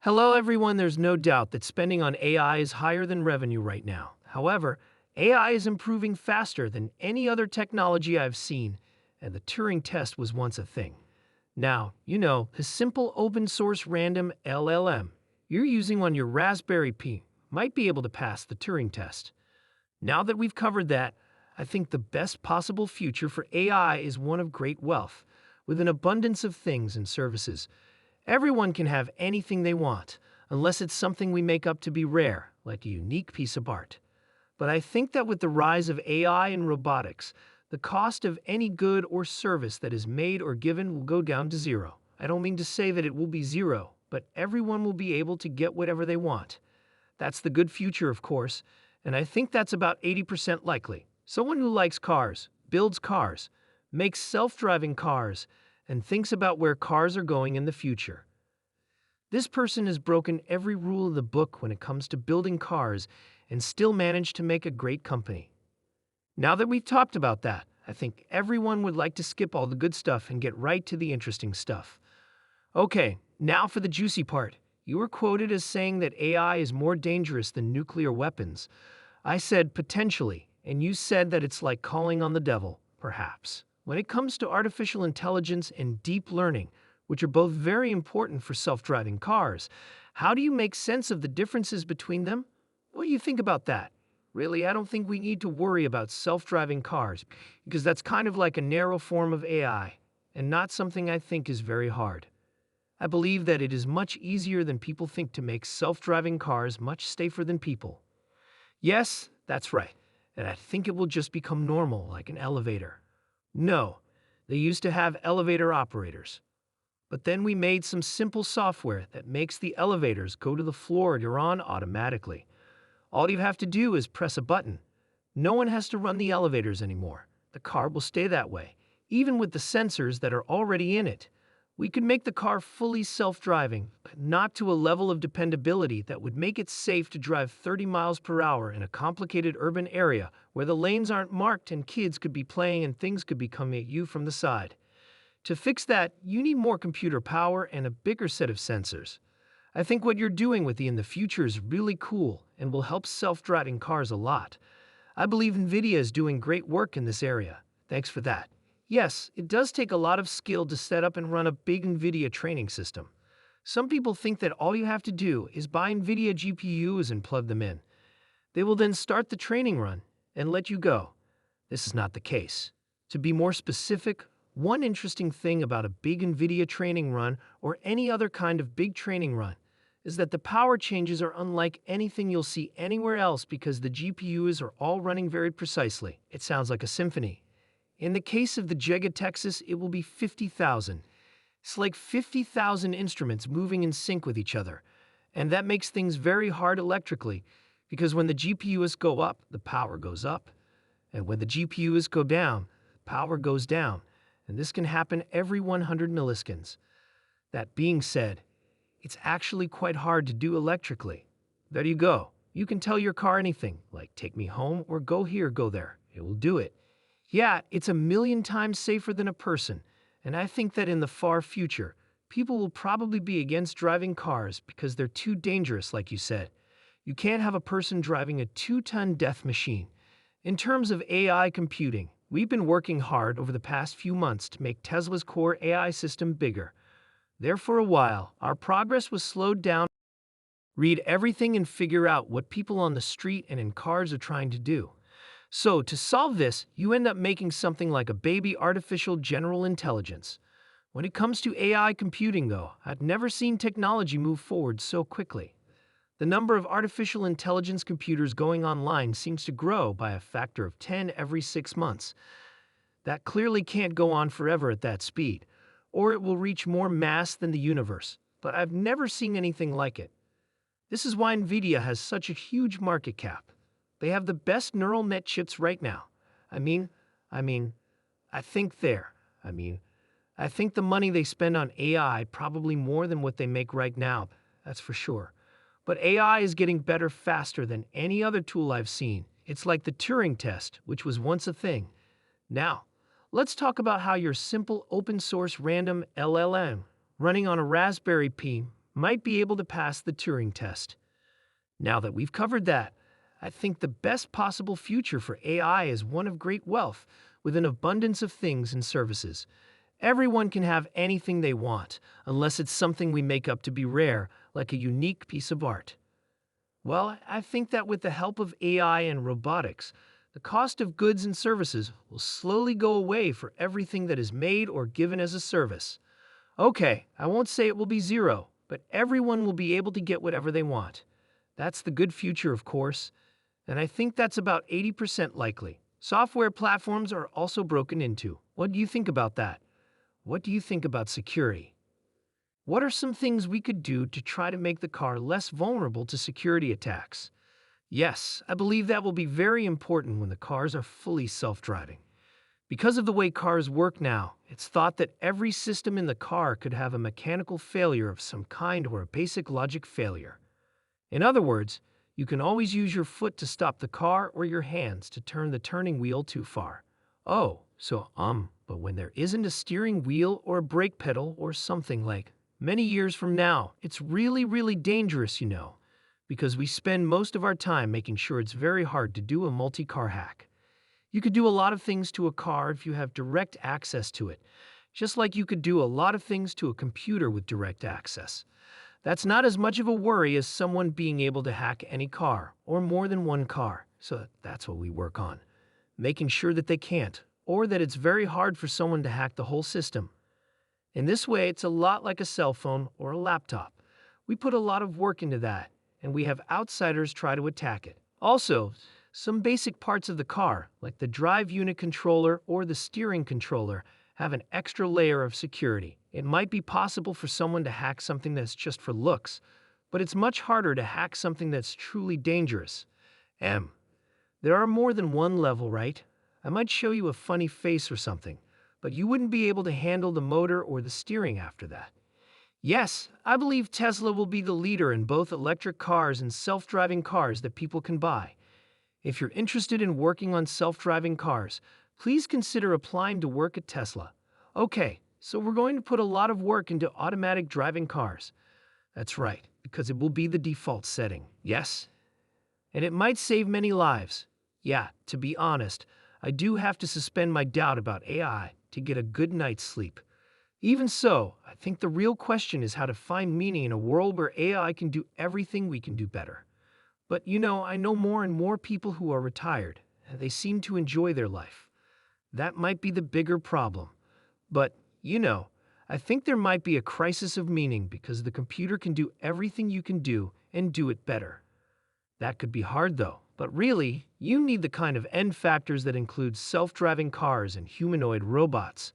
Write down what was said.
Hello, everyone. There's no doubt that spending on AI is higher than revenue right now. However, AI is improving faster than any other technology I've seen, and the Turing test was once a thing. Now, the simple open source random LLM you're using on your Raspberry Pi might be able to pass the Turing test. Now that we've covered that, I think the best possible future for AI is one of great wealth, with an abundance of things and services. Everyone can have anything they want, unless it's something we make up to be rare, like a unique piece of art. But I think that with the rise of AI and robotics, the cost of any good or service that is made or given will go down to zero. I don't mean to say that it will be zero, but everyone will be able to get whatever they want. That's the good future, of course, and I think that's about 80% likely. Someone who likes cars, builds cars, makes self-driving cars, and thinks about where cars are going in the future. This person has broken every rule of the book when it comes to building cars and still managed to make a great company. Now that we've talked about that, I think everyone would like to skip all the good stuff and get right to the interesting stuff. Okay, now for the juicy part. You were quoted as saying that AI is more dangerous than nuclear weapons. I said potentially, and you said that it's like calling on the devil, perhaps. When it comes to artificial intelligence and deep learning, which are both very important for self-driving cars, how do you make sense of the differences between them? What do you think about that? Really, I don't think we need to worry about self-driving cars, because that's kind of like a narrow form of AI, and not something I think is very hard. I believe that it is much easier than people think to make self-driving cars much safer than people. Yes, that's right, and I think it will just become normal, like an elevator. No, they used to have elevator operators. But then we made some simple software that makes the elevators go to the floor you're on automatically. All you have to do is press a button. No one has to run the elevators anymore. The car will stay that way, even with the sensors that are already in it. We could make the car fully self-driving, but not to a level of dependability that would make it safe to drive 30 miles per hour in a complicated urban area where the lanes aren't marked and kids could be playing and things could be coming at you from the side. To fix that, you need more computer power and a bigger set of sensors. I think what you're doing with the in the future is really cool and will help self-driving cars a lot. I believe NVIDIA is doing great work in this area. Thanks for that. Yes, it does take a lot of skill to set up and run a big NVIDIA training system. Some people think that all you have to do is buy NVIDIA GPUs and plug them in. They will then start the training run and let you go. This is not the case. To be more specific, one interesting thing about a big NVIDIA training run or any other kind of big training run is that the power changes are unlike anything you'll see anywhere else because the GPUs are all running very precisely. It sounds like a symphony. In the case of the Giga Texas, it will be 50,000. It's like 50,000 instruments moving in sync with each other. And that makes things very hard electrically, because when the GPUs go up, the power goes up. And when the GPUs go down, power goes down. And this can happen every 100 milliseconds. That being said, it's actually quite hard to do electrically. There you go. You can tell your car anything, like take me home or go here, go there. It will do it. Yeah, it's a million times safer than a person, and I think that in the far future, people will probably be against driving cars because they're too dangerous, like you said. You can't have a person driving a 2-ton death machine. In terms of AI computing, we've been working hard over the past few months to make Tesla's core AI system bigger. There for a while, our progress was slowed down. Read everything and figure out what people on the street and in cars are trying to do. So, to solve this, you end up making something like a baby artificial general intelligence. When it comes to AI computing, though, I've never seen technology move forward so quickly. The number of artificial intelligence computers going online seems to grow by a factor of 10 every 6 months. That clearly can't go on forever at that speed, or it will reach more mass than the universe, but I've never seen anything like it. This is why NVIDIA has such a huge market cap. They have the best neural net chips right now. I think the money they spend on AI probably more than what they make right now, that's for sure. But AI is getting better faster than any other tool I've seen. It's like the Turing test, which was once a thing. Now, let's talk about how your simple open source random LLM running on a Raspberry Pi might be able to pass the Turing test. Now that we've covered that, I think the best possible future for AI is one of great wealth, with an abundance of things and services. Everyone can have anything they want, unless it's something we make up to be rare, like a unique piece of art. Well, I think that with the help of AI and robotics, the cost of goods and services will slowly go away for everything that is made or given as a service. Okay, I won't say it will be zero, but everyone will be able to get whatever they want. That's the good future, of course, and I think that's about 80% likely. Software platforms are also broken into. What do you think about that? What do you think about security? What are some things we could do to try to make the car less vulnerable to security attacks? Yes, I believe that will be very important when the cars are fully self-driving. Because of the way cars work now, it's thought that every system in the car could have a mechanical failure of some kind or a basic logic failure. In other words, you can always use your foot to stop the car or your hands to turn the turning wheel too far. But when there isn't a steering wheel or a brake pedal or something like many years from now, it's really, really dangerous, because we spend most of our time making sure it's very hard to do a multi-car hack. You could do a lot of things to a car if you have direct access to it, just like you could do a lot of things to a computer with direct access. That's not as much of a worry as someone being able to hack any car, or more than one car. So that's what we work on, making sure that they can't, or that it's very hard for someone to hack the whole system. In this way, it's a lot like a cell phone or a laptop. We put a lot of work into that, and we have outsiders try to attack it. Also, some basic parts of the car, like the drive unit controller or the steering controller, have an extra layer of security. It might be possible for someone to hack something that's just for looks, but it's much harder to hack something that's truly dangerous. There are more than one level, right? I might show you a funny face or something, but you wouldn't be able to handle the motor or the steering after that. Yes, I believe Tesla will be the leader in both electric cars and self-driving cars that people can buy. If you're interested in working on self-driving cars, please consider applying to work at Tesla. Okay, so we're going to put a lot of work into automatic driving cars. That's right, because it will be the default setting, yes? And it might save many lives. Yeah, to be honest, I do have to suspend my doubt about AI to get a good night's sleep. Even so, I think the real question is how to find meaning in a world where AI can do everything we can do better. But I know more and more people who are retired, and they seem to enjoy their life. That might be the bigger problem. But, I think there might be a crisis of meaning because the computer can do everything you can do and do it better. That could be hard, though. But really, you need the kind of end factors that include self-driving cars and humanoid robots.